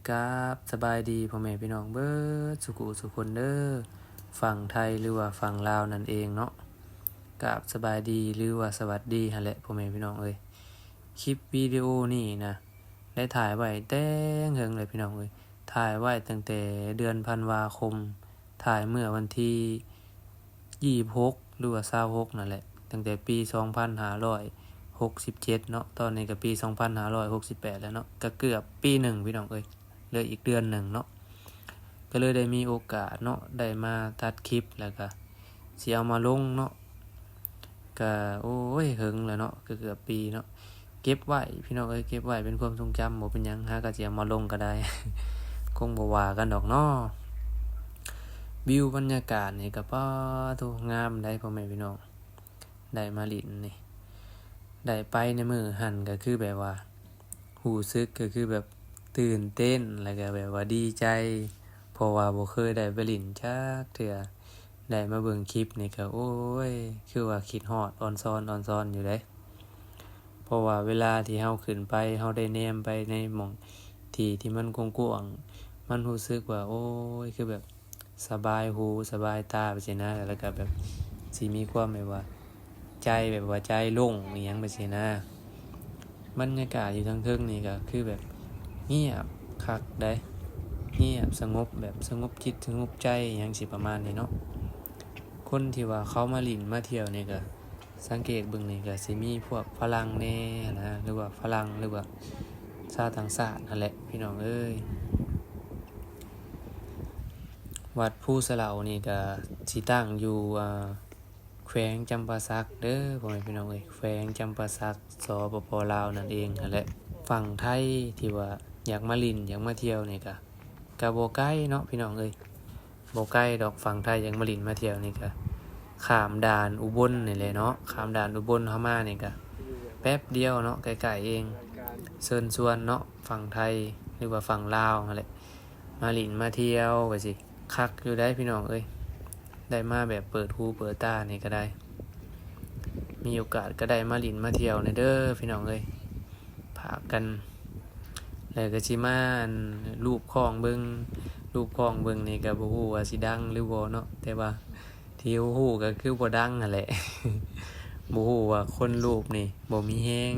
กับสบายดีพ่อแม่พี่น้องเบิดสุขุสุคนเด้อฝั่งไทยหรือว่าฝั่งลาวนั่นเองเนาะกับสบายดีหรือว่าสวัสดีหั่นแหละพ่อแม่พี่น้องเอ้ยคลิปวิดีโอนี่นะได้ถ่ายไว้แต่เฮิงเลยพี่น้องเอ้ยถ่ายไว้ตั้งแต่เดือนธันวาคมถ่ายเมื่อวันที่26หรือว่า26นั่นแหละตั้งแต่ปี2567เนาะตอนนี้ก็ปี2568แล้วเนาะก็เกือบปีหนึ่งพี่น้องเอ้ยเหลืออีกเดือนหนึ่งเนาะก็เลยได้มีโอกาสเนาะได้มาตัดคลิปแล้วก็สิเอามาลงเนาะก็โอ้ยเฮิงแล้วเนาะก็เกือบปีเนาะเก็บไว้พี่น้องเอ้ยเก็บไว้เป็นความทรงจำบ่เป็นหยังหาก็สิเอามาลงก็ได้ คงบ่ว่ากันดอกเนาะวิวบรรยากาศนี่ก็ป้าโตงามได้พ่อแม่พี่น้องได้มาลิ้นนี่ได้ไปในมือหันก็คือแบบว่ารู้สึกก็คือแบบตื่นเต้นแล้วก็แบบว่าดีใจเพราะว่าบ่เคยได้ไปลิ้นจักเทื่อได้มาเบิ่งคลิปนี่ก็โอ้ยคือว่าคิดฮอดออนซอนอยู่เด้เพราะว่าเวลาที่เฮาขึ้นไปเฮาได้แนมไปในหม่องที่มันกว้างๆมันรู้สึกว่าโอ้ยคือแบบสบายหูสบายตาไปซี่นะแล้วก็แบบสิมีความแบบว่าใจแบบว่าใจโล่งอีหยังไปซี่นะบรรยากาศอยู่ทางเทิงนี่ก็คือแบบเงียบคักได้เงียบสงบแบบสงบจิตสงบใจอิหยังสิประมาณนี้เนาะคนที่ว่าเขามาลิ้นมาเที่ยวนี่ก็สังเกตเบิ่งนี่ก็สิมีพวกฝรั่งแน่นะหรือว่าฝรั่งหรือว่าชาวต่างชาตินั่นแหละพี่น้องเอ้ยวัดภูสะเหลานี่ก็สิตั้งอยู่แขวงจำปาสักเด้อพ่อแม่พี่น้องเอ้ยแขวงจำปาสักสปป.ลาวนั่นเองนั่นแหละฝั่งไทยที่ว่าอยากมาลิ้นอยากมาเที่ยวนี่ก็บ่ไกลเนาะพี่น้องเอ้ยบ่ไกลดอกฝั่งไทยอยากมาลิ้นมาเที่ยวนี่ก็ข้ามด่านอุบลนี่แหละเนาะข้ามด่านอุบลเข้ามานี่ก็แป๊บเดียวเนาะใกล้ๆเองเชิญชวนเนาะฝั่งไทยหรือว่าฝั่งลาวนั่นแหละมาลิ้นมาเที่ยวไปสิคักอยู่ได้พี่น้องเอ้ยได้มาแบบเปิดหูเปิดตานี่ก็ได้มีโอกาสก็ได้มาลิ้นมาเที่ยวในเด้อพี่น้องเอ้ยพากันแล้วก็สิมารูปคลองเบิ่งนี่ก็บ่ฮู้ว่าสิดังหรือบ่เนาะแต่ว่าที่ฮู้ก็คือบ่ดังนั่นแหละ บ่ฮู้ว่าคนรูปนี่บ่มีแรง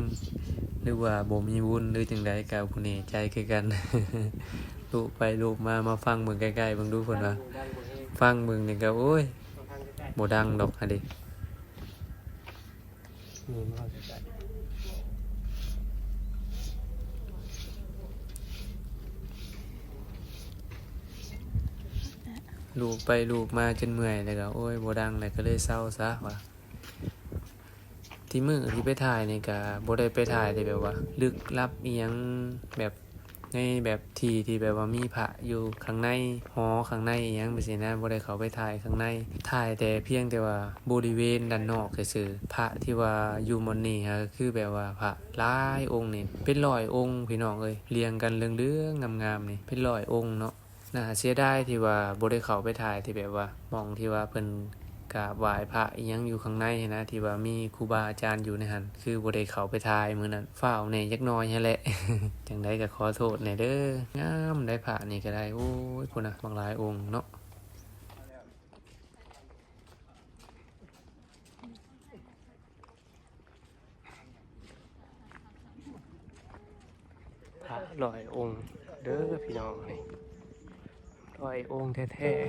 หรือว่าบ่มีบุญหรือจังใดก็บ่แน่ใจคือกัน รูปไปรูปมาฟังเบิ่งใกล้ๆเบิ่งดูเพิ่นว่าฟังเบิ่งนี่ก็โอ้ยบ่ดังดอกหั่นเด้รูปไปรูปมาจนเมื่อยแล้วก็โอ้ยบ่ดังแล้วก็เลยเซาซะว่าที่มื้อที่ไปถ่ายนี่ก็บ่ได้ไปถ่ายที่แบบว่าลึกลับอิหยังแบบในแบบที่แบบว่ามีพระอยู่ข้างในหอข้างในอิหยังไปซี่นะบ่ได้เข้าไปถ่ายข้างในถ่ายแต่เพียงแต่ว่าบริเวณด้านนอกซื่อๆพระที่ว่าอยู่หม้องนี้ก็คือแบบว่าพระหลายองค์นี่เป็น100องค์พี่น้องเอ้ยเรียงกันเรืองๆงามๆนี่เป็น100องค์เนาะน่าเสียดายที่ว่าบ่ได้เข้าไปถ่ายที่แบบว่าหม้องที่ว่าเพิ่นกราบไหว้พระอิหยังอยู่ข้างในนะที่ว่ามีครูบาอาจารย์อยู่ในหันคือบ่ได้เข้าไปถ่ายมื้อนั้นฟ้าวแหน่จักหน่อยหั้นแหละ จังไดก็ขอโทษแหน่เด้องามได้พระนี่ก็ได้โอ้ยพุ่นน่ะบางหลายองค์เนาะพระ100องค์เด้อพี่น้องนี่100องค์แท้ๆ